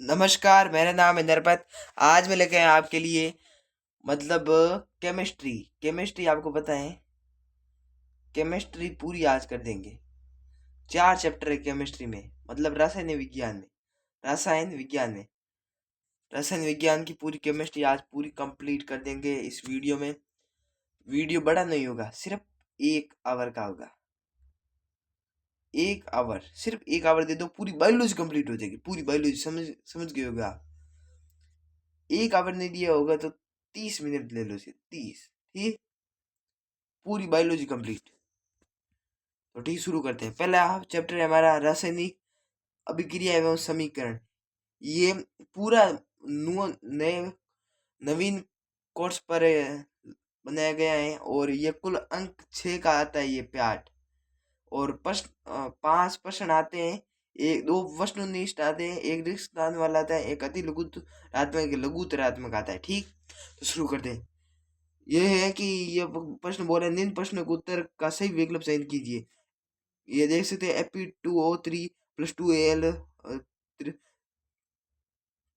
नमस्कार, मेरा नाम है नरपत। आज मैं लेके आया आपके लिए मतलब केमिस्ट्री। केमिस्ट्री आपको पता है, केमिस्ट्री पूरी आज कर देंगे। 4 चैप्टर है केमिस्ट्री में, मतलब रसायन विज्ञान की पूरी केमिस्ट्री आज पूरी कंप्लीट कर देंगे इस वीडियो में। वीडियो बड़ा नहीं होगा, सिर्फ 1 आवर का होगा। 1 आवर, सिर्फ 1 आवर दे दो, पूरी बायोलॉजी कंप्लीट हो जाएगी। पूरी बायोलॉजी समझ समझ गए होगा आप। 1 आवर नहीं दिया होगा तो 30 मिनट ले लो, सिर्फ 30। ठीक, पूरी बायोलॉजी कंप्लीट। तो ठीक, शुरू करते हैं। पहला चैप्टर है हमारा रासायनिक अभिक्रिया एवं समीकरण। ये पूरा नए नवीन कोर्स पर बनाया गया है और ये कुल अंक 6 का आता है ये पार्ट। और प्रश्न 5 प्रश्न आते हैं। एक दो वस्तुनिष्ठ आते हैं, एक रिक्त स्थान वाला आता है, एक अति लघुतरात्मक, एक लघुतरात्मक आता है। ठीक, तो शुरू करते हैं। ये है कि ये प्रश्न बोल रहे हैं, निम्न प्रश्न को उत्तर का सही विकल्प चयन कीजिए। ये देख सकते हैं Fe2O3 प्लस 2Al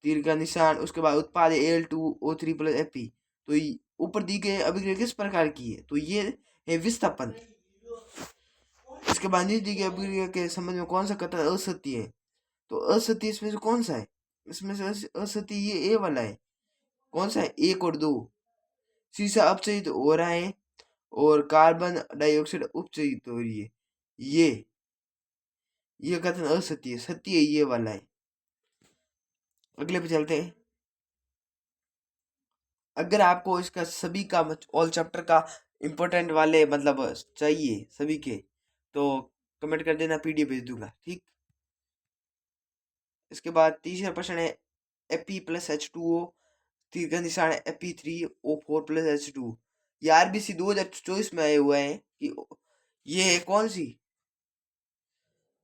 तीर का निशान, उसके बाद उत्पाद Al2O3 प्लस Fe। तो ऊपर दी गई अभिक्रिया किस प्रकार की है? तो ये है विस्थापन। इसके बाद नीचे दी गई अभिक्रिया के संबंध में कौन सा कथन असत्य है? तो असत्य इसमें से कौन सा है? इसमें से असत्य ये ए वाला है। कौन सा है? 1 और 2। सीसा अपचयित हो रहा है और कार्बन डाइऑक्साइड उपचयित हो रही है। ये कथन असत्य है। सत्य ये वाला है। अगले पे चलते हैं। अगर आपको इसका सभी का ऑल चैप्टर का इम्पोर्टेंट वाले मतलब चाहिए सभी के, तो कमेंट कर देना, पीडीएफ भेज दूंगा। ठीक, इसके बाद तीसरा प्रश्न है Fe+H2O तीर का निशान है Fe3O4+H2। ये आरबीसी 2024 में आए हुआ है कि ये है कौन सी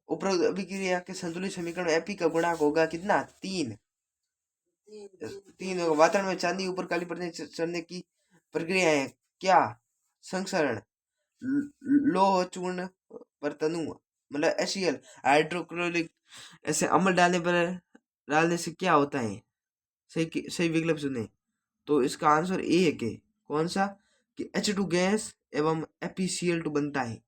उपरोक्त अभिक्रिया के संतुलित समीकरण में Fe का गुणांक होगा कितना? 3। 3 होगा। वातावरण में चांदी ऊपर काली परतें चढ़ने की प्रक्रिया है क्या? संक्षरण। लोह चूर्ण परतनु मतलब HCl हाइड्रोक्लोरिक ऐसे अम्ल डालने से क्या होता है? सही विकल्प चुने। तो इसका आंसर ए है के कौन सा? कि H2 गैस एवं FeCl2 बनता है।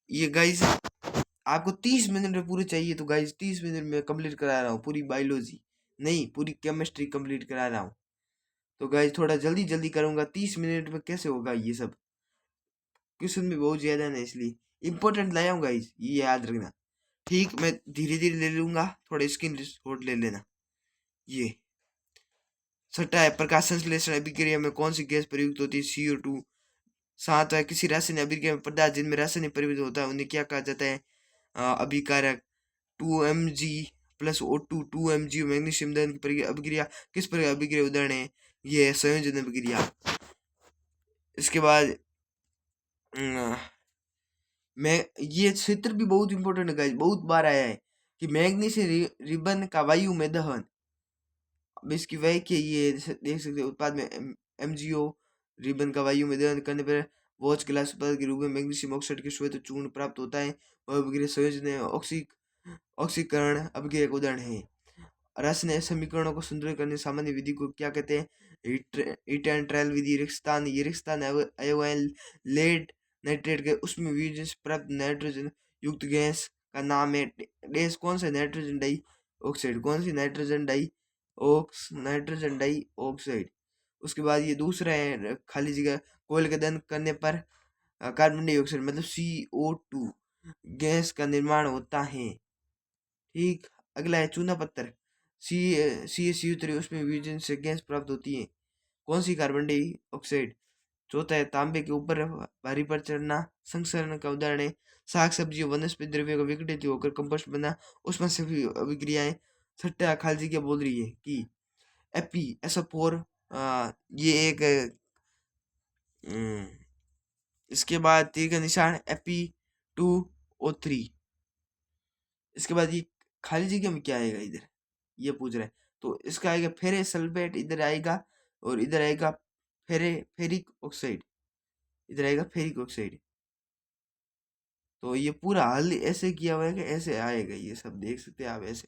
ये गाइस आपको 30 मिनट में पूरे चाहिए, तो गाइस 30 मिनट में कंप्लीट करा रहा हूँ पूरी बायोलॉजी, नहीं पूरी केमिस्ट्री कंप्लीट करा रहा हूँ। तो गाइस थोड़ा जल्दी जल्दी करूंगा, 30 मिनट में कैसे होगा? ये सब क्वेश्चन भी बहुत ज्यादा है, इसलिए इंपॉर्टेंट लाया हूँ गाइस, ये याद रखना। ठीक, मैं धीरे धीरे ले लूंगा, थोड़ा स्क्रीन शॉट ले लेना। ये छठा है, प्रकाश संश्लेषण अभिक्रिया में कौन सी गैस प्रयुक्त होती है? CO2। 7 है, किसी रासायनिक अभिक्रिया में पदार्थ जिनमें रासायनिक परिवर्तन होता है उन्हें क्या कहा जाता है? अभिकारक। 2Mg+O2 2Mg मैग्नीशियम दहन की अभिक्रिया किस प्रकार अभिक्रिया उदाहरण है? ये है संयोजन अभिक्रिया। इसके बाद मैं ये क्षेत्र भी बहुत इंपॉर्टेंट है गाइस, बहुत बार आया है कि मैग्नीशियम रिबन का वायु में दहन। अब इसकी व्याख्या ये देख सकते हैं, उत्पाद में MgO रिबन का वायु में दहन करने पर वॉच ग्लास उत्पाद के रूप में मैग्नीशियम ऑक्साइड के श्वेत चूर्ण प्राप्त होता है। वह अभिक्रिया संयोजन ऑक्सीकरण अभिक्रिया का उदाहरण है। रासायनिक समीकरणों को संतुलित करने सामान्य विधि को क्या कहते हैं? हीट एंड ट्रायल विधि। रिक्तस्थान, ये रिक्तस्थान अयोवाइल लेड नाइट्रेट के उसमें वियोजन से प्राप्त नाइट्रोजन युक्त गैस का नाम है। गैस कौन सा? Nitrogen dioxide. कौन सी? Nitrogen die oxide. उसके बाद ये दूसरा है, खाली जगह कोयले का दहन करने पर कार्बन डाइऑक्साइड मतलब CO2 गैस का निर्माण होता है। ठीक, अगला है चूना पत्थर CaCO3, उसमें वियोजन से गैस प्राप्त होती है। कौन सी? Carbon dioxide. चौथा है, तांबे के ऊपर भारी पर चढ़ना संक्षरण का उदाहरण है। साग सब्जी वनस्पति द्रव्य का विघटित होकर कंपोस्ट बना, उसमें से भी अभिक्रियाएं। छठा, खालजी क्या बोल रही है कि FeSO4 ये एक इसके बाद तीर का निशान Fe2O3। इसके बाद ये खाली जगह में क्या आएगा इधर, ये पूछ रहा है। तो इसका आएगा फेरे सल्फेट, इधर आएगा, और इधर आएगा फेरिक ऑक्साइड, इधर आएगा फेरिक ऑक्साइड। तो ये पूरा हल ऐसे किया हुआ है कि ऐसे आएगा, ये सब देख सकते हैं आप ऐसे।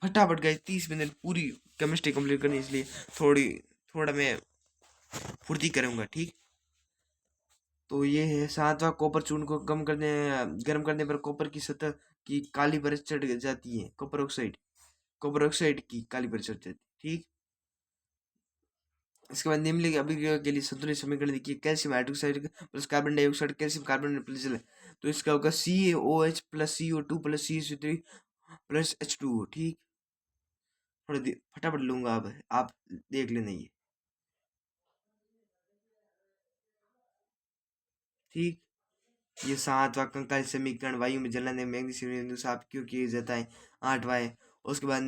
फटाफट गाइस 30 मिनट पूरी केमिस्ट्री कंप्लीट करनी, इसलिए थोड़ा मैं फुर्ती करूंगा, ठीक। तो ये है 7वां, कॉपर चूर्ण को गर्म करने पर कॉपर की सतह की काली परत चढ़ जाती है, कॉपर ऑक्साइड की काली परत चढ़ जाती है, ठीक। इसके बाद निम्नलिखित अभिक्रिया के लिए संतुलित समीकरण देखिए, calcium hydroxide plus carbon dioxide calcium carbon plus जल, तो इसका होगा CaOH plus CO2 plus CH3 plus H2O, ठीक। फटाफट लूंगा, अब आप देख लेना ये, ठीक। ये 7वां कंकाल समीकरण, वायु में जलाने में मैग्नीशियम साफ क्यों किया जाता है, 8वां है। उसके बाद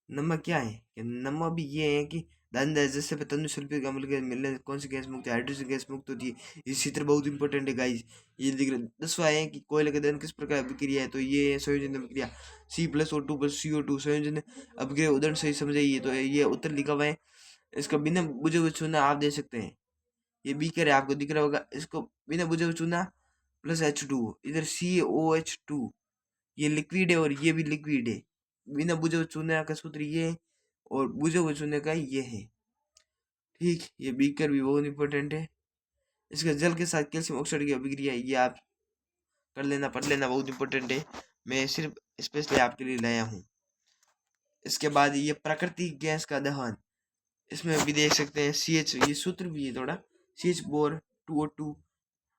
नमक क्या है, कि नमक भी ये है कि धन जैसे पे तनु सल्फ्यूरिक अम्ल के मिलने से कौन सी गैस मुक्त है, हाइड्रोजन गैस मुक्त होती है। ये सूत्र बहुत इंपॉर्टेंट है गाइस, ये दिख रहा है। 10वां है कि कोयले का दहन किस प्रकार अभिक्रिया है, तो ये है संयोजन अभिक्रिया, C+O2 प्लस CO2 संयोजन अभिक्रिया, उदाहरण सही समझाइए, तो ये उत्तर लिखा हुआ है। इसका बिना बुझे हुए चूना आप दे सकते हैं, ये बीकर है आपको दिख रहा होगा, इसको बिना बुझे हुए चूना प्लस H2, इधर COH2, ये लिक्विड है और ये भी लिक्विड है। बिना बुझे हुए चूने का सूत्र ये है और बुझे हुए चूने का ये है, ठीक। ये बीकर भी बहुत इंपॉर्टेंट है। इसका जल के साथ कैल्शियम ऑक्साइड की अभिक्रिया, ये आप कर लेना, पढ़ लेना, बहुत इंपॉर्टेंट है, मैं सिर्फ स्पेशली आपके लिए लाया हूँ। इसके बाद ये प्राकृतिक गैस का दहन, इसमें भी देख सकते हैं CH, ये सूत्र भी है थोड़ा, CH बोर 2O2,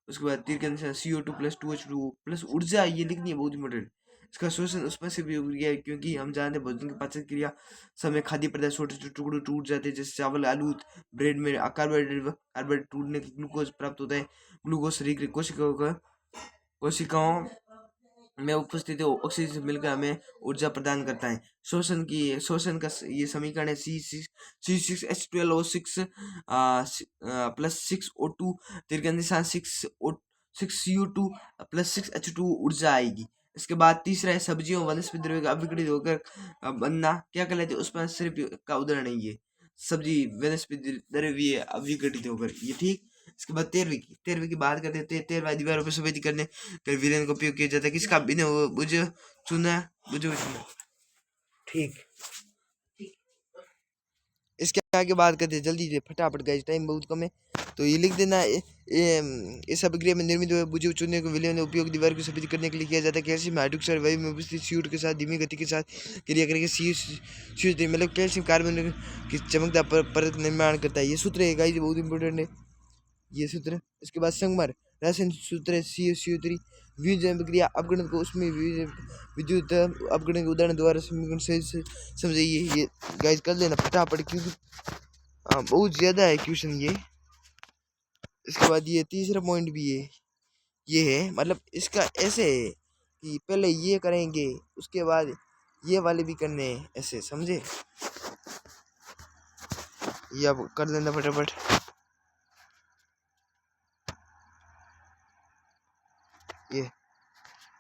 उसके बाद तीर के निशान CO2 प्लस 2H2O प्लस ऊर्जा, ये लिखनी है, बहुत इंपॉर्टेंट। इसका शोषण उसमें से भी हो गया है, क्योंकि हम जानते हैं भोजन की पाचन क्रिया समय खाद्य पदार्थ छोटे छोटे टुकड़े टूट जाते हैं, जैसे चावल आलू ब्रेड में कार्बोहाइड्रेट टूटने की ग्लूकोज प्राप्त होता है। ग्लूकोज शरीर की कोशिकाओं में उपस्थित ऑक्सीजन से मिलकर हमें ऊर्जा प्रदान करता है। शोषण का ये समीकरण है C6H12O6 प्लस 6O2 दीर्घ निशान 6CO2 प्लस 6H2 ऊर्जा आएगी। इसके बाद तीसरा है सब्जियों वनस्पति द्रव्य का अविघटित होकर बनना, क्या कहलाते हैं, उसमें सिर्फ का उदाहरण है ये, सब्जी वनस्पति द्रव्य अविघटित होकर, ये ठीक। इसके बाद 13वीं की बात करते हैं। 13वां दीवारों पर सफेदी करने का विलयन का उपयोग किया जाता है, किसका, बिना बुझे चुना, ठीक। इसके आगे बात करते हैं जल्दी से, फटाफट गाइस, टाइम बहुत कम है, तो ये लिख देना। इस अभिक्रिया में निर्मित हुए बुझे चूने को विलयन उपयोग दीवार को सफेद करने के लिए किया जाता है। कैल्शियम हाइड्रोक्साइड वायु में उपस्थित CO2 के साथ धीमी गति के साथ क्रिया करके CO3 मतलब कैल्शियम कार्बन की चमकदार परत निर्माण करता है। ये सूत्र है गाइस, बहुत इंपॉर्टेंट है ये सूत्र। इसके बाद संगमर रासायनिक सूत्र है CO3, वियोजन प्रक्रिया अपगणन को उसमें विद्युत अपगणन के उदाहरण द्वारा समीकरण सही से समझिए, ये गाइस कर लेना फटाफट, क्योंकि बहुत ज़्यादा है क्वेश्चन ये। इसके बाद ये तीसरा पॉइंट भी है, ये है मतलब इसका ऐसे है कि पहले ये करेंगे, उसके बाद ये वाले भी करने हैं, ऐसे समझे, ये अब कर लेना फटाफट। ये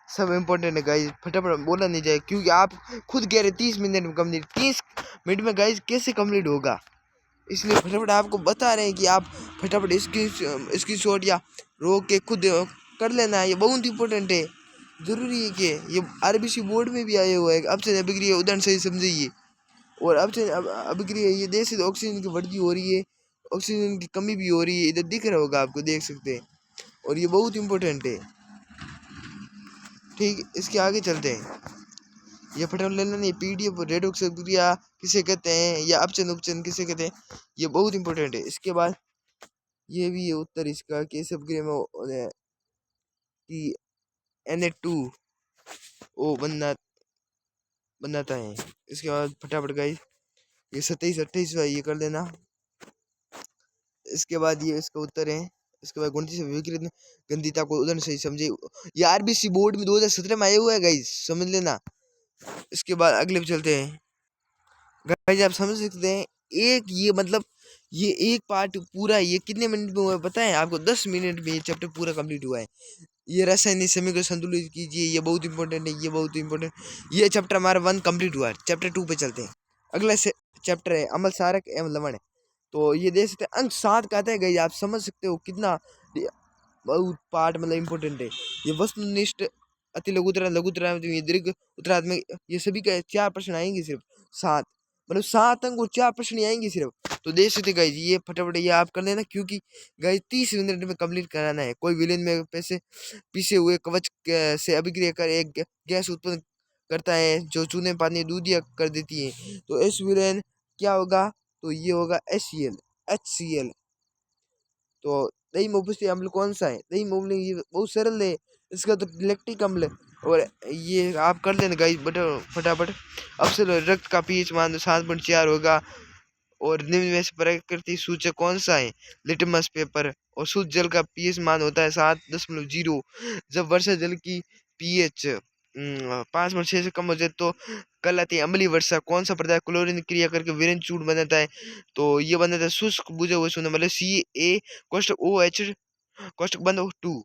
सब इम्पोर्टेंट है गाइस, फटाफट बोला नहीं जाए, क्योंकि आप खुद कह रहे 30 मिनट में कम्प्लीट, 30 मिनट में गाइस कैसे कम्प्लीट होगा, इसलिए फटाफट आपको बता रहे हैं कि आप फटाफट इसकी शॉट या रोक के खुद कर लेना है, ये बहुत इंपॉर्टेंट है, जरूरी है कि ये RBC बोर्ड में भी आया हुआ है। अब से अभिक्रिया उदाहरण सही समझिए, और अब से अभिक्रिया ये देश से ऑक्सीजन की वृद्धि हो रही है, ऑक्सीजन की कमी भी हो रही है, इधर दिख रहा होगा आपको, देख सकते हैं, और ये बहुत इंपॉर्टेंट है, ठीक। इसके आगे चलते हैं, ये फटाफट ले लेना। ये PDF रेडॉक्स अभिक्रिया किसे कहते हैं, या अपचन उपचन किसे कहते हैं, ये बहुत इंपॉर्टेंट है। इसके बाद ये भी है उत्तर इसका कि इस अभिक्रिया में कि Na2O बनाता है। इसके बाद फटाफट गाइस ये 27-28 ये कर लेना। इसके बाद ये इसका उत्तर है। इसके बाद गुणित से विकृत गंधिता को उदाहरण सही समझे, ये RBC बोर्ड में 2017 में आया हुआ है गाइस, समझ लेना। इसके बाद अगले पे चलते हैं गाइस, आप समझ सकते हैं, एक ये मतलब ये एक पार्ट पूरा ये कितने मिनट में हुआ है पता है आपको, 10 मिनट में ये चैप्टर पूरा कंप्लीट हुआ है। ये रासायनिक समीकरण संतुलित कीजिए, ये बहुत इंपॉर्टेंट है, ये बहुत इंपॉर्टेंट, ये चैप्टर हमारा 1 कंप्लीट हुआ है। चैप्टर 2 पे चलते हैं। अगला चैप्टर है अम्ल सारक एवं लवण, तो ये देख सकते हैं अंक 7 का आता है गाइस, आप समझ सकते हो कितना बहुत पार्ट मतलब इंपॉर्टेंट है। ये वस्तुनिष्ठ अति लघुतरा लघुतरा में दीर्घ उत्तरार्ध में ये सभी का 4 प्रश्न आएंगे सिर्फ 7, मतलब 7 अंक और 4 प्रश्न ही आएंगे सिर्फ। तो देख सकते गाइज ये फटाफट ये आप कर लेना, क्योंकि गाइज 30 मिनट में कंप्लीट कराना है। कोई विलेन में पैसे पीसे हुए कवच से अभिक्रिया कर एक गैस उत्पन्न करता है जो चूने पानी दूधिया कर देती है। तो इस विलेन क्या होगा, तो ये होगा HCl। तो दही में उपस्थित अम्ल कौन सा है, दही में उपस्थित ये बहुत सरल है, इसका तो लैक्टिक अम्ल। और ये आप कर लेना गाइस बट फटाफट। अब से रक्त का पीएच मान 7.4 होगा। और निम्न में से प्रकृति सूचक कौन सा है, लिटमस पेपर। और शुद्ध जल का पीएच मान होता है 7.0। जब वर्षा जल की पीएच 5.6 से कम हो जाए तो कहलाती है अम्लीय वर्षा। कौन सा पदार्थ क्लोरीन क्रिया करके वीरेन चूर्ण बनाता है, तो ये बनाता है शुष्क बुझे हुए सोना, मतलब CaOH कोष्टक बंद 2।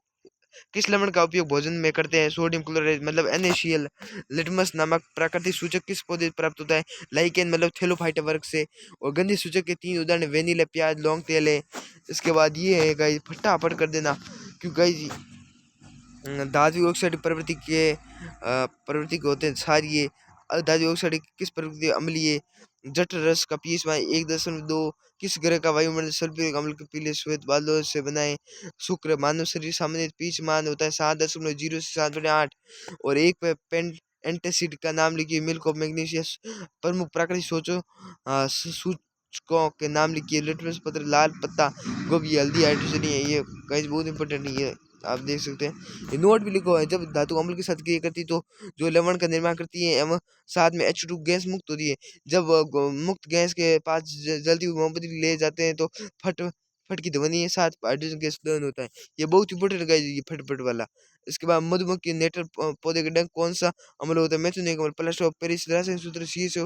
किस लवण का उपयोग भोजन में करते हैं, सोडियम क्लोराइड मतलब NaCl। लिटमस नामक प्राकृतिक सूचक किस पौधे से प्राप्त होता है, लाइकेन मतलब थेलोफाइटा वर्ग से। और गंधि सूचक के 3 उदाहरण वेनिला, प्याज, लौंग, तेल है। इसके बाद ये है गाइस फटाफट कर देना, क्योंकि गाइस धातु ऑक्साइड प्रवृत्ति के होते हैं क्षारीय। धातु ऑक्साइड किस प्रवृत्ति अम्लीय। जठ रस का पीएच मान 1.2। किस ग्रह का वायुमंडल सल्फ्यूरिक अम्ल के पीले श्वेत बादलों से बनाए। शुक्र। मानव शरीर सामान्य पीएच मान होता है 7.0 से 7.8। और एक पेंट एंटासिड का नाम लिखिए। Milk of magnesia. प्रमुख प्राकृतिक सूचकों के नाम लिखिए। लिटमस पत्र, लाल पत्ता गोभी, हल्दी, हाइड्रोजन है। ये गाइस बहुत इंपॉर्टेंट है, ये आप देख सकते हैं। ये नोट भी लिखो है, जब धातु अम्ल के साथ क्रिया करती है तो जो लवण का निर्माण करती है एवं साथ में H2 गैस मुक्त होती है। जब मुक्त गैस के पास जलती हुई मोमबत्ती ले जाते हैं तो फट फट की ध्वनि है, साथ हाइड्रोजन गैस दहन होता है। ये बहुत इंपॉर्टेंट गाइस ये फटफट वाला। इसके बाद मधुमक्खी नेटर पौधे के डंक कौन सा अम्ल होता है, मेथोनिक अम्ल। प्लस ऑफ पेरिस रसायन सूत्र CSO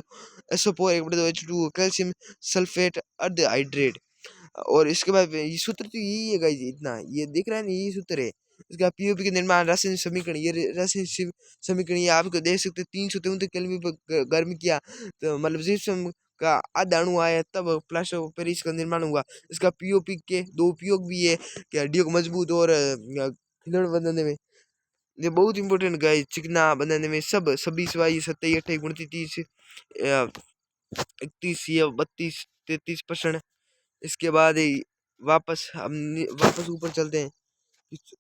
H2 कैल्शियम सल्फेट अर्ध हाइड्रेट। और इसके बाद ये सूत्र तो यही है गाइस, इतना ये दिख रहा है ना, यही सूत्र है। इसका पीओपी के निर्माण रासायनिक समीकरण, ये रासायनिक समीकरण ये आपको देख सकते हैं। 373 केल्विन पर गर्म किया तो मतलब जिप्सम का आधा अणु आया तब प्लास्टर ऑफ पेरिस का निर्माण हुआ। इसका पीओपी के 2 उपयोग भी है कि हड्डियों को मजबूत और खिलौने बनाने में ये बहुत इंपॉर्टेंट गाइस, चिकना बनाने में सब सभी 27 28 29 31 या 32 33%। इसके बाद वापस हम वापस ऊपर चलते हैं।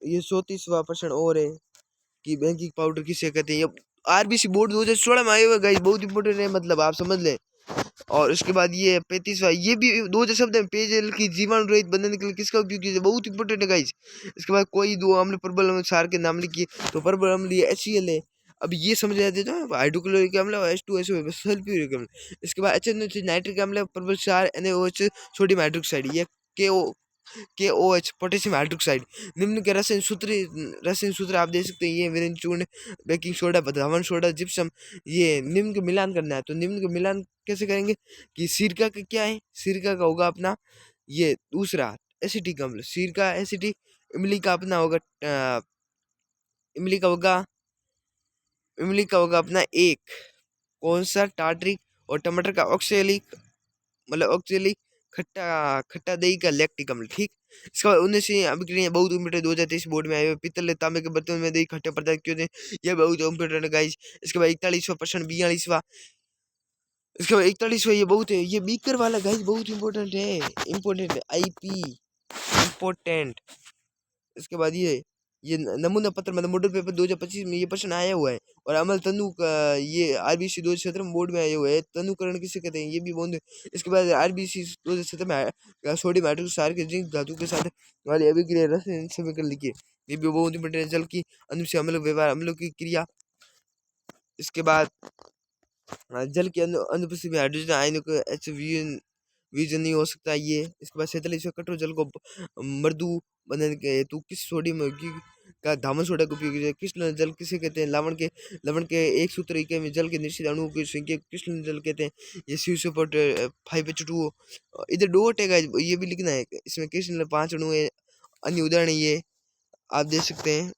ये 34वां और है कि बैंकिंग पाउडर किसे कहते हैं। ये RBC बोर्ड 2016 में आए हुए गाइस, बहुत इंपॉर्टेंट है, मतलब आप समझ लें। और उसके बाद ये 35वां, ये भी 2000 शब्द है। पेयजल की जीवाणु रहित बनने के लिए किसका उपयोग किया, बहुत इंपॉर्टेंट है गाइस। इसके बाद कोई दो अम्ल प्रबल अम्ल क्षार के नाम लिखिए, तो प्रबल अम्ल ये HCl है। अब ये समझ जाते तो हाइड्रोक्लोरिक अम्ल और H2SO सल्फ्यूरिक अम्ल। इसके बाद HNO नाइट्रिक अम्ल प्रबल क्षार NaOH सोडियम हाइड्रोक्साइड, ये KOH पोटेशियम हाइड्रोक्साइड। निम्न के रसायन सूत्र आप देख सकते हैं। ये विरेन चूर्ण, बेकिंग सोडा, धावन सोडा, जिप्सम। ये निम्न का मिलान करना है, तो निम्न का मिलान कैसे करेंगे कि सिरका का क्या है, सिरका का होगा अपना ये दूसरा एसिटिक अम्ल, सिरका एसिटिक। इमली का अपना होगा इमली का होगा इमली का होगा अपना एक कौन सा टार्ट्रिक। और टमाटर का ऑक्सेलिक मतलब ऑक्जेलिक खट्टा खट्टा दही का लैक्टिक अम्ल, ठीक। इसके बाद 19 अभिक्रिया बहुत इम्पोर्टेंट 2023 बोर्ड में आए हुए। पीतल तांबे के बर्तन में दही खट्टे पदार्थ क्यों थे, ये बहुत इम्पोर्टेंट गाइस। इसके बाद 41वां प्रश्न 42वां, इसके बाद 41वां ये बहुत है, ये बीकर वाला गाइस बहुत इंपॉर्टेंट है, इंपॉर्टेंट IP इंपॉर्टेंट। इसके बाद ये नमूना पत्र मतलब मॉडल पेपर 2025 में ये प्रश्न आया हुआ है। और अमल तनु का ये RBC 2017 में बोर्ड में आया हुआ है। तनुकरण किसे कहते हैं, ये भी बहुत। इसके बाद RBC 2017 में सोडियम हाइड्रोक्साइड क्षार के जिंक धातु के साथ वाली अभिक्रिया रसायन समीकरण लिखिए, ये भी बहुत इंपॉर्टेंट है। जल की अनुसे अम्ल व्यवहार अम्लों की क्रिया। इसके बाद जल के अनुपस्थिति में हाइड्रोजन आयनों को विजन नहीं हो सकता ये। इसके बाद 47वां कठोर जल को मृदु बनाने के हेतु किस सोडियम का धामन सोडा का उपयोग किया जाए। कृष्ण जल किसे कहते हैं, लवण के एक सूत्र इकाई में जल के निश्चित अणुओं की संख्या कृष्ण जल कहते हैं। ये CuSO 5H2O। इधर डॉट है guys, ये भी लिखना है। इसमें कृष्ण 5 अणु है, अन्य उदाहरण ये आप देख सकते हैं।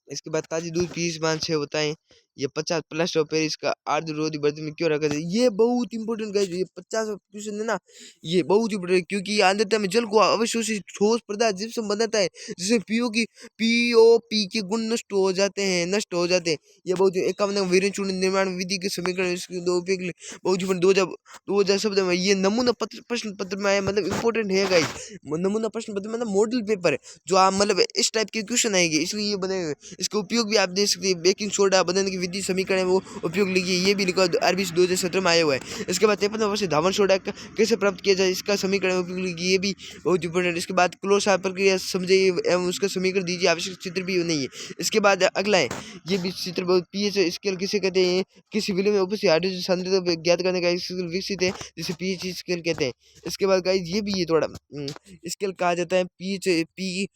इसके बाद ताजी दूध 20 मान 6 बताएं, ये 50 प्लस ऑफ पेरिस का अर्ध विरोधी बर्तन में क्यों रखा जाए, ये बहुत इंपॉर्टेंट गाइस। ये 50 क्वेश्चन है ना, ये बहुत इंपॉर्टेंट है, क्योंकि ये आंद्रता में जल को अवशोषित ठोस पदार्थ जिप्सम बनाता है, जिससे पीओपी के गुण नष्ट हो जाते हैं। ये बहुत 51 वीर्य चूर्ण निर्माण विधि के समीकरण इसके दो उपयोग बहुत इंपॉर्टेंट। 2000 शब्द में ये नमूना पत्र प्रश्न पत्र में आया, मतलब इंपॉर्टेंट है गाइस। नमूना प्रश्न पत्र मतलब मॉडल पेपर है, जो आप मतलब इस टाइप के क्वेश्चन आएंगे, इसलिए ये बने। इसका उपयोग भी आप देख सकते हैं, बेकिंग सोडा बनाने की विधि समीकरण है वो उपयोग लिखिए, ये भी लिखा आरबीसी 2017 में आया हुआ है। इसके बाद 53 वर्ष धावन सोडा कैसे प्राप्त किया जाए, इसका समीकरण उपयोग लिखिए, ये भी बहुत इंपॉर्टेंट। इसके बाद क्लोसा प्रक्रिया समझिए एवं उसका समीकरण दीजिए, आवश्यक चित्र भी नहीं है। इसके बाद अगला है, ये भी चित्र बहुत पीएच स्केल किसे कहते हैं, किसी विलय में उपस्थित हाइड्रोजन सांद्रता ज्ञात करने का स्केल विकसित है, जिसे पीएच स्केल कहते हैं। इसके बाद गाइस ये भी ये थोड़ा स्केल कहा जाता है, पीएच पी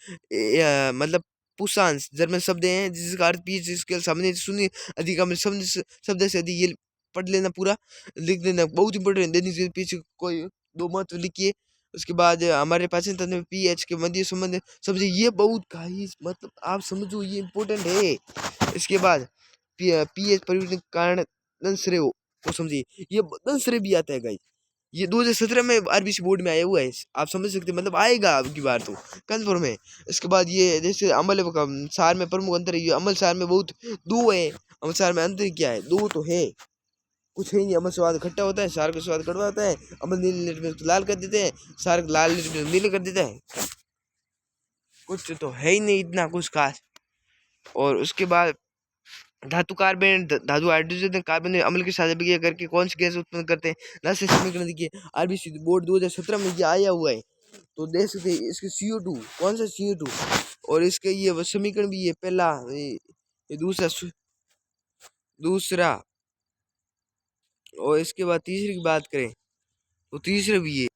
मतलब पुशांश जर्मन शब्द हैं, जिसका अर्थ पीएच स्केल सामने शून्य अधिक शब्द से अधिक, ये पढ़ लेना, पूरा लिख देना, बहुत इंपॉर्टेंट है। दैनिक पीएच कोई दो महत्व लिखिए। उसके बाद हमारे पाचन तंत्र में पीएच के मध्य संबंध समझे, ये बहुत गाइस मतलब आप समझो, ये इंपॉर्टेंट है। इसके बाद पीएच परिवर्तन के कारण दंश को समझिए, ये दंश भी आता है गाइस, ये 2017 में आरबीसी बोर्ड में आया हुआ है, आप समझ सकते हैं, मतलब आएगा अब की बार तो कन्फर्म है। इसके बाद ये जैसे अमल का सार में प्रमुख अंतर है, ये अमल सार में बहुत दो है, अमल सार में अंतर क्या है, दो तो है, कुछ है नहीं। अमल स्वाद खट्टा होता है, सार का स्वाद कड़वा होता है। अमल नीले लिट में लाल कर देते हैं, सार लाल लिट में नीले कर देता है, कुछ तो है ही नहीं इतना कुछ खास। और उसके बाद धातु कार्बन धातु हाइड्रोजन कार्बन अम्ल के साथ अभिक्रिया करके कौन सी गैस उत्पन्न करते हैं, राशि समीकरण देखिए, आरबीसी बोर्ड 2017 में ये आया हुआ है, तो देख सकते हैं। इसके CO2 कौन सा CO2, और इसके ये समीकरण भी है, पहला ये दूसरा, और इसके बाद तीसरी की बात करें तो तीसरा भी है,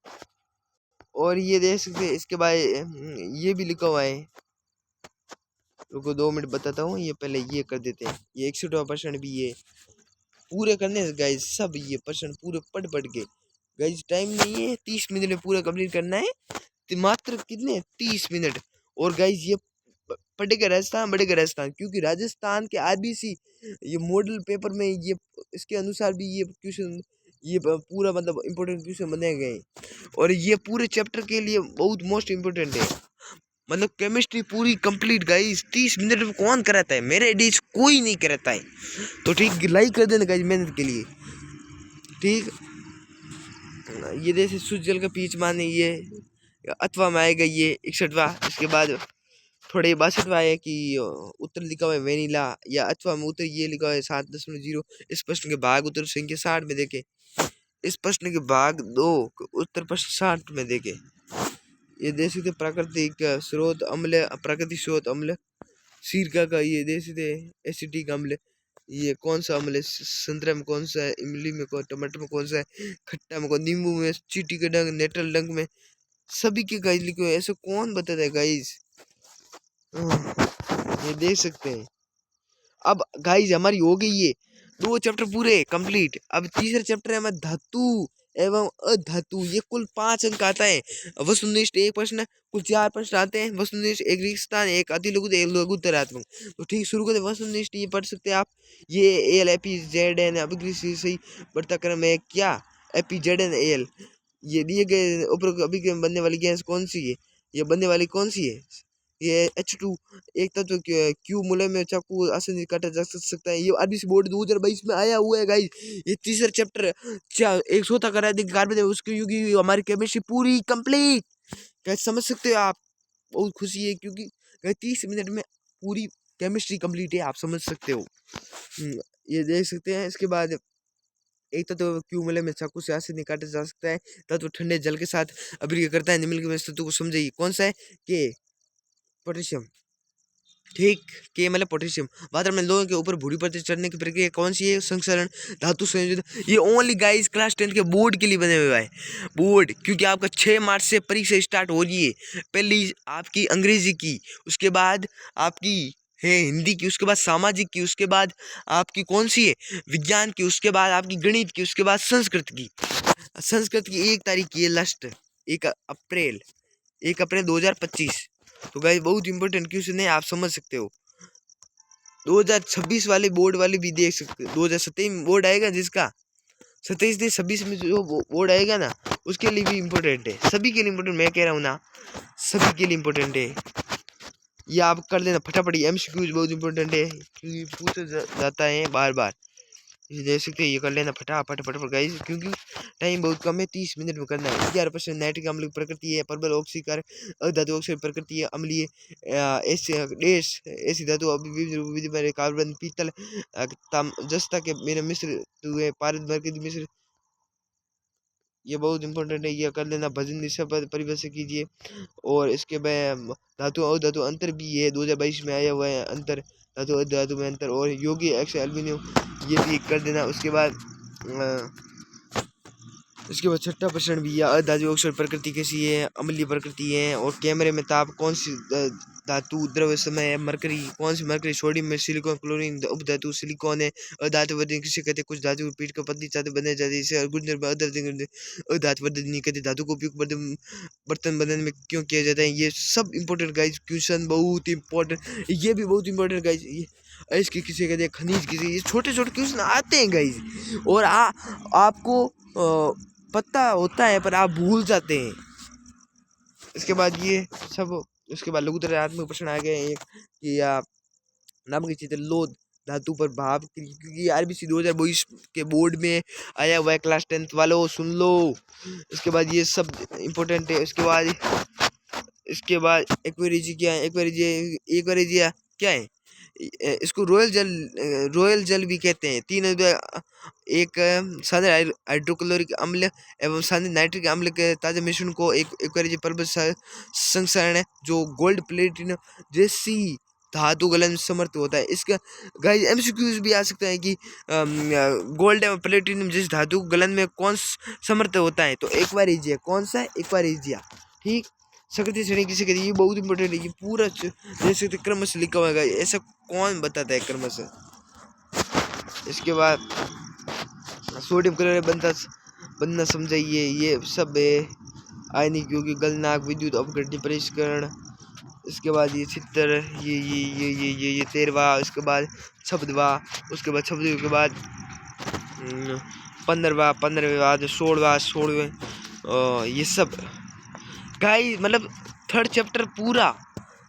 और ये देख सकते हैं। इसके बाद ये भी लिखा हुआ है, रुको 2 मिनट बताता हूँ, ये पहले ये कर देते हैं, ये 61% भी है पूरे करने से गाइस, सब ये पर्सन पूरे पढ़ के गाइस, टाइम नहीं है, 30 मिनट में पूरा कंप्लीट करना है, तो मात्र कितने 30 मिनट। और गाइस ये बढ़ेगा राजस्थान, क्योंकि राजस्थान के आरबीसी ये मॉडल पेपर में ये इसके अनुसार भी ये क्वेश्चन, ये पूरा मतलब इम्पोर्टेंट क्वेश्चन बनाए गए हैं, और ये पूरे चैप्टर के लिए बहुत मोस्ट इम्पोर्टेंट है, मतलब केमिस्ट्री पूरी कंप्लीट गाइस। 30 मिनट में कौन कराता है, मेरे एडिस कोई नहीं कराता है, तो ठीक लाइक कर देना गाइस मेहनत के लिए, ठीक। ये जैसे शुद्ध जल का पीच माने, ये अथवा में आएगा ये 61वां। इसके बाद थोड़े 62वां है कि उत्तर लिखा हुआ है वेनिला, या अथवा में उत्तर ये लिखा हुआ है 7.0। इस प्रश्न के भाग उत्तर संख्या 60 में देखे, इस प्रश्न के भाग 2 उत्तर प्रश्न 60 में देखे। ये देख सकते प्राकृतिक स्रोत अम्ल, प्राकृतिक स्रोत अम्ल सिरका का, ये देख सकते एसिटिक अम्ल, ये कौन सा अम्ल है, संतरा में कौन सा है, इमली में कौन, टमाटर में कौन सा है, खट्टा में कौन, नींबू में, चीटी के डंग, नेटल डंग में, सभी के गाइस लिखे हुए, ऐसे कौन बताता है गाइस। ये देख सकते हैं। अब गाइस हमारी हो गई है 2 चैप्टर पूरे कंप्लीट। अब तीसरा चैप्टर है हमारा धातु एवं अधातु, ये कुल 5 अंक आता है। वस्तुनिष्ठ 1 प्रश्न, कुल 4 प्रश्न आते हैं। वस्तुनिष्ठ, एक रिक्त स्थान, एक अति लघु, एक लघुत्तरात्मक। तो ठीक शुरू करते वस्तुनिष्ठ, ये पढ़ सकते हैं आप, ये ALFEZN अभिक्रिया सही बढ़ता क्रम है क्या, FEZN AL, ये दिए गए ऊपर अभिक्रिया बनने वाली गैस कौन सी है, ये बनने वाली कौन सी है, ये H2 एक तत्व क्यू मूल्य में चाकू आसानी से काटा जा सकता है। ये आरबीसी बोर्ड 2022 में आया हुआ है गाइस। ये तीसरा चैप्टर एक सोता करा दी कार्बन है उसकी, क्योंकि हमारी केमिस्ट्री पूरी कंप्लीट, कैसे समझ सकते हो आप, बहुत खुशी है, क्योंकि 30 मिनट में पूरी केमिस्ट्री कंप्लीट है, आप समझ सकते हो। ये देख सकते हैं। इसके बाद एक तत्व क्यू मूल्य में चाकू से आसानी काटा जा सकता है, तत्व ठंडे जल के साथ अभिक्रिया करता है, निम्नलिखित में तत्व को समझिए, कौन सा है, के पोटेशियम, ठीक, के मतलब पोटेशियम। वातावरण में लोगों के ऊपर भूरी परतें चढ़ने की प्रक्रिया कौन सी है, संक्षरण, धातु संयोजन। ये ओनली गाइस क्लास 10 के बोर्ड के लिए बने हुए है, बोर्ड, क्योंकि आपका 6 मार्च से परीक्षा स्टार्ट हो रही है। पहली आपकी अंग्रेजी की, उसके बाद आपकी है हिंदी की, उसके बाद सामाजिक की, उसके बाद आपकी कौन सी है विज्ञान की, उसके बाद आपकी गणित की, उसके बाद संस्कृत की। संस्कृत की 1 तारीख की है लास्ट, 1 अप्रैल 2025। तो गाइस बहुत इंपॉर्टेंट क्वेश्चन है, आप समझ सकते हो। 2026 वाले बोर्ड वाले भी देख सकते, 2027 में बोर्ड आएगा जिसका 27 से 26 में जो बोर्ड आएगा ना, उसके लिए भी इम्पोर्टेंट है, सभी के लिए इम्पोर्टेंट, मैं कह रहा हूँ ना, सभी के लिए इम्पोर्टेंट है। ये आप कर लेना फटाफट, MCQs बहुत इम्पोर्टेंट है क्योंकि पूछा जाता है बार बार, ये देख सकते हैं, ये कर लेना फटाफट फटाफट गाइस, क्योंकि टाइम बहुत कम है, 30 मिनट में करना है। 11% नाइट्रिक अम्ल प्रकृति है, प्रबल ऑक्सीकार धातु ऑक्साइड प्रकृति है, अम्लीय ऐसी धातु विधि कार्बन पीतल जस्ता के मेरे मिश्र हुए पारद भर के मिश्र, ये बहुत इंपॉर्टेंट है, ये कर लेना। भजन शब्द परिभाषित कीजिए, और इसके बाद धातु और धातु अंतर भी है, 2022 में आया हुआ है अंतर, धातु और धातु में अंतर, और योगी एक्स एल्यूमिनियम ये भी कर देना। उसके बाद छठा प्रश्न भी है, अधातु ऑक्साइड प्रकृति कैसी है, अम्लीय प्रकृति है, और कैमरे में ताप कौन सी धातु द्रव्य समय है, मरकरी कौन सी, मरकरी सोडियम में, सिलिकॉन क्लोरीन उपधातु सिलिकॉन है, अधातु वर्धन किसे कहते हैं, कुछ धातु पीठ का पतली चादर बनाई जाती है, इसे अधातु वर्धन नहीं कहते, धातु को उपयोग बर्तन बनाने में क्यों किया जाता है, ये सब इंपॉर्टेंट गाइज क्वेश्चन, बहुत इंपॉर्टेंट, ये भी बहुत इंपॉर्टेंट गाइज, इसके किसे कहते हैं, खनिज किसे, ये छोटे छोटे क्वेश्चन आते हैं गाइज, और आपको पता होता है पर आप भूल जाते हैं। इसके बाद ये सब, उसके बाद लघुतरात्मक प्रश्न आ गए एक कि नाम के चित्र लोध धातु पर भाव, क्योंकि RBC 2022 के बोर्ड में आया हुआ है, क्लास 10th वालों सुन लो। इसके बाद ये सब इम्पोर्टेंट है। इसके बाद एक्वेरिजी क्या है, एक्वेरिजिया क्या है, इसको रोयल जल भी कहते हैं। 3 एक साधारण हाइड्रोक्लोरिक अम्ल एवं साधारण नाइट्रिक अम्ल के ताजा मिश्रण को एक एक्वेरिजी पर्वत संसरण है जो गोल्ड प्लेटिनम जैसी धातु गलन में समर्थ होता है। इसका गाइस MCQs भी आ सकता है कि गोल्ड एवं प्लेटिनम जैसी धातु गलन में कौन समर्थ होता है, तो एक्वेरिजिया कौन सा है, एक्वेरिजिया, ठीक। सक्रिय श्रेणी किसे कहती है, ये बहुत इंपॉर्टेंट है, ये पूरा जैसे क्रम से लिखा हुआ है, ऐसा कौन बताता है क्रम से। इसके बाद सोडियम क्लोराइड बनना समझाइए, ये सब है आयनिक यौगिक गलनांक विद्युत अपघटन परिष्करण। इसके बाद ये चित्र, ये 13वां, इसके बाद शब्दवा, उसके बाद शब्द के बाद 15वें बाद 16वें, ये सब गाइस, मतलब 3rd चैप्टर पूरा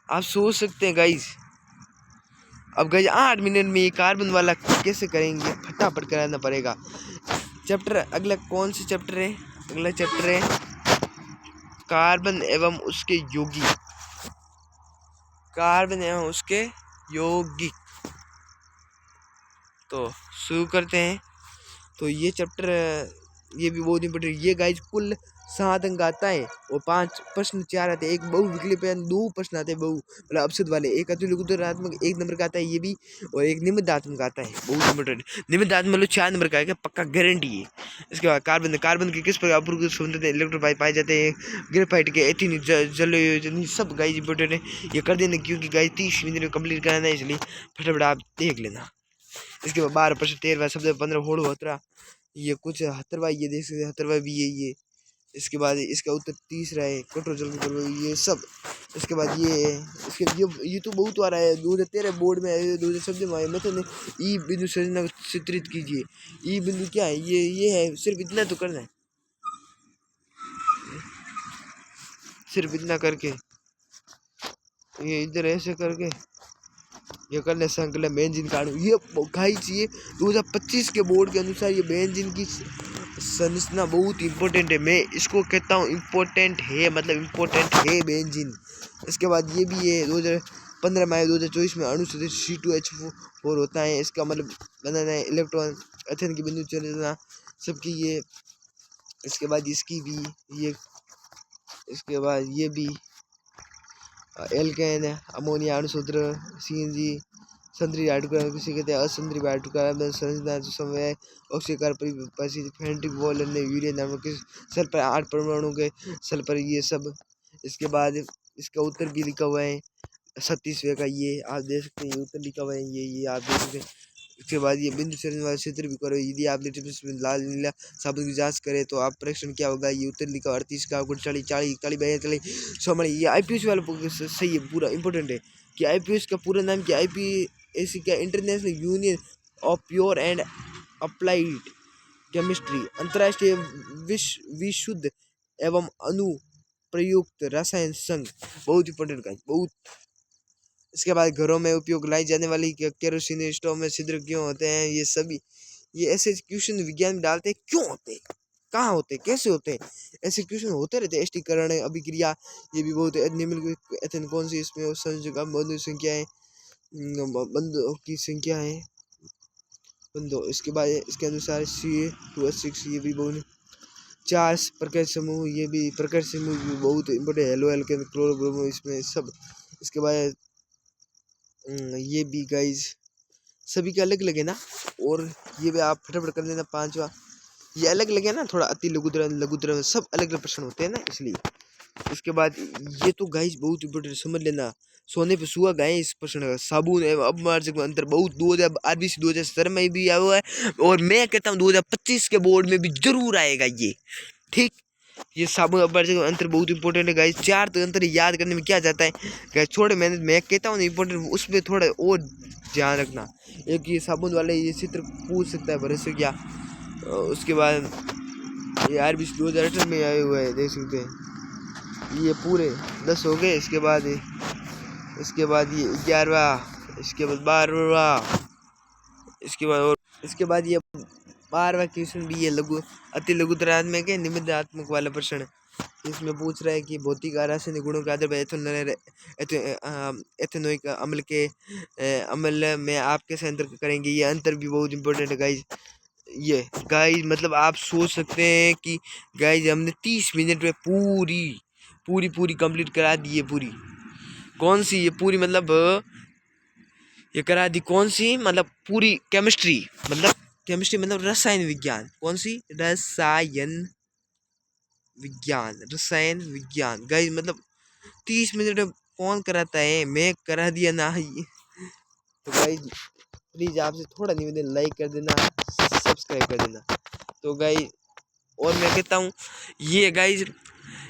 आप सोच सकते हैं गाइस। अब गाइस 8 मिनट में कार्बन वाला कैसे करेंगे, फटाफट कराना पड़ेगा। चैप्टर अगला कौन सा चैप्टर है, अगला चैप्टर है कार्बन एवं उसके यौगिक, कार्बन एवं उसके यौगिक। तो शुरू करते हैं। तो ये चैप्टर, ये भी बहुत इंपॉर्टेंट, ये गाइस कुल 7 अंक आता है, और 5 प्रश्न 4 आते हैं, एक बहु विकल्प 2 प्रश्न आते हैं, बहु मतलब अपसद वाले, एक अतुलनात्मक 1 नंबर का आता है ये भी, और एक निमित्तात्मक आता है, बहुत इंपॉर्टेंट। निमित्तात्मक मतलब 4 नंबर का है, पक्का गारंटी है। इसके बाद कार्बन के किस प्रकार अपूर्व संबंधित इलेक्ट्रोफाइल पाए जाते हैं, ग्रेफाइट के एथिन जल सब गाइस इंपॉर्टेंट है, ये कर देना क्योंकि गाइस 30 मिनट में कंप्लीट कराना है, इसलिए फटाफट आप देख लेना। इसके बाद 12 प्रश्न 13वां शब्द 15 होड़ होतरा, ये कुछ 78वां, ये देख सकते 78वां भी है ये। इसके बाद इसका उत्तर 30 है कठोर जल पर, ये सब। इसके बाद ये है, इसके ये तो बहुत आ रहा है, 2013 बोर्ड में आए, 2017 में आए। मतलब ई बिंदु संरचना को चित्रित कीजिए, ई बिंदु क्या है, ये है, सिर्फ इतना तो करना है, सिर्फ इतना करके, ये इधर ऐसे करके ये करने संकलन बेंजीन कानून, ये गाइस ये 2025 के बोर्ड के अनुसार ये बेंजीन की संरचना बहुत इंपॉर्टेंट है, मैं इसको कहता हूँ इंपॉर्टेंट है, मतलब इंपॉर्टेंट है बेंजीन। इसके बाद ये भी है 2015 में 2024 में अणु सदस्य C2H4 होता है, इसका मतलब बनाना है इलेक्ट्रॉन एथेन की बिंदु संरचना सबकी ये। इसके बाद इसकी भी ये, इसके बाद ये भी एल्केन अमोनिया अणुसूत्र CNG संतरी हाइड्रोकार्बन किसे कहते हैं, असंतरी हाइड्रोकार्बन संरचना जो समय ऑक्सीकार परिभाषित फेंटिक वॉल ने यूरिया नामक सल्फर 8 परमाणु के सल्फर, ये सब। इसके बाद इसका उत्तर भी लिखा हुआ है 37वें का, ये आप देख सकते हैं, ये उत्तर लिखा हुआ है, ये आप देख सकते हैं। इसके बाद ये बिंदु संरचना वाले क्षेत्र भी करो, यदि आप लिटमस में लाल नीला साबुन की जांच करें तो आप परीक्षण क्या होगा, ये उत्तर लिखा 38 का, 40 ये IPS वाला सही है, पूरा इंपॉर्टेंट है कि IPS का पूरा नाम क्या, ऐसी क्या international union of pure and applied chemistry, अंतर्राष्ट्रीय विशुद्ध एवं अनुप्रयुक्त रसायन संघ, बहुत इंपॉर्टेंट गाइस, बहुत। इसके बाद घरों में उपयोग लाई जाने वाली केरोसिन स्टोव में छिद्र क्यों होते हैं, ये सभी ये ऐसे क्वेश्चन विज्ञान में डालते हैं, क्यों होते हैं, कहाँ होते हैं, कैसे होते हैं, ऐसे क्वेश्चन होते रहते हैं। एष्टीकरण अभिक्रिया, ये भी बहुत निम्नलिखित एथेन कौन सी इसमें संयोजक बंधु संख्या है, बंधुओं की संख्या है बंधु। इसके बाद इसके अनुसार CA2H6 ये भी बहुत। 4 प्रकार समूह, ये भी प्रकार समूह भी बहुत इम्पोर्टेंट, हेलो एल्केन क्लोरोब्रोमो इसमें सब। इसके बाद ये भी गाइज सभी के अलग अलग है ना, और ये भी आप फटाफट कर लेना। 5वां ये अलग अलग है ना, थोड़ा अति लघुद्र सब अलग अलग प्रश्न होते हैं ना, इसलिए। इसके बाद ये तो गाइज बहुत इंपॉर्टेंट, समझ लेना। सोने पे सुहा गाय इस प्रश्न का, साबुन एवं अपमार्जक में अंतर बहुत 2000 RBC 2017 में भी आया हुआ है, और मैं कहता हूँ 2025 के बोर्ड में भी जरूर आएगा ये, ठीक। ये साबुन अपमार्जक में अंतर बहुत इंपॉर्टेंट है गाइज। 4 अंतर याद करने में क्या जाता है गाइज, छोड़े मैंने, मैं कहता हूँ इंपॉर्टेंट, उसमें थोड़ा और ध्यान रखना। एक ये साबुन वाले ये चित्र पूछ सकता है भरोसे क्या। उसके बाद ये RBC 2018 में आए हुए हैं, देख सकते हैं। ये पूरे 10 हो गए। इसके बाद ये 11वां, इसके बाद 12वां, इसके बाद और इसके बाद ये 12वां क्वेश्चन भी ये अति लघुतरात्मक के निमित्तात्मक वाला प्रश्न। इसमें पूछ रहा है कि भौतिक रासायनिक गुणों के आधार पर एथेनोइक अम्ल के अम्ल में आप कैसे अंतर करेंगे, ये अंतर भी बहुत इंपॉर्टेंट है गाइज। ये गाइज मतलब आप सोच सकते हैं कि गाइज हमने 30 मिनट में पूरी कंप्लीट करा दी है। पूरी कौन सी, ये पूरी मतलब ये करा दी, कौन सी मतलब पूरी केमिस्ट्री मतलब रसायन विज्ञान, कौन सी रसायन विज्ञान गाइज। मतलब 30 मिनट में कौन कराता है, मैं करा दिया ना। तो गाइज प्लीज आपसे थोड़ा निवेदन, लाइक कर देना, सब्सक्राइब कर देना। तो गाइज और मैं कहता हूँ ये गाइज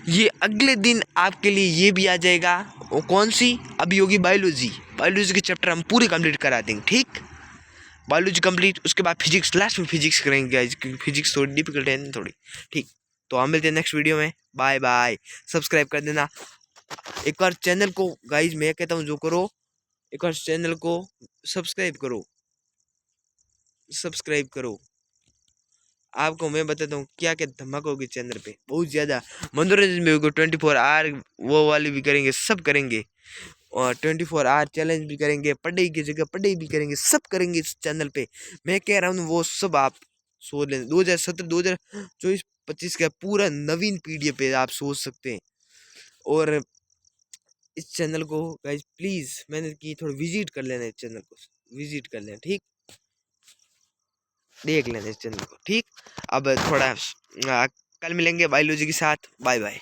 ये अगले दिन आपके लिए ये भी आ जाएगा, वो कौन सी, अभी होगी बायोलॉजी के चैप्टर हम पूरे कंप्लीट करा देंगे, ठीक। बायोलॉजी कंप्लीट, उसके बाद फिजिक्स, लास्ट में फिजिक्स करेंगे गाइज, क्योंकि फिजिक्स थोड़ी डिफिकल्ट है थोड़ी, ठीक। तो हम मिलते हैं नेक्स्ट वीडियो में, बाय बाय। सब्सक्राइब कर देना एक बार चैनल को गाइज, मैं कहता हूँ जो करो, एक बार चैनल को सब्सक्राइब करो। आपको मैं बताता हूँ क्या क्या धमाका होगी चैनल पे, बहुत ज़्यादा मनोरंजन भी होगा। 24 आवर वो वाली भी करेंगे, सब करेंगे, और 24 आवर चैलेंज भी करेंगे, पढ़ाई की जगह पढ़ाई भी करेंगे, सब करेंगे इस चैनल पे। मैं कह रहा हूँ वो सब आप सोच लें। 2017 2024 25 का पूरा नवीन PDF पे आप सोच सकते हैं। और इस चैनल को गाइज प्लीज़ मैंने की थोड़ा विजिट कर लेना, इस चैनल को विजिट कर लेना, ठीक, देख लेना इस चैनल को, ठीक। अब थोड़ा कल मिलेंगे बायोलॉजी के साथ, बाय बाय।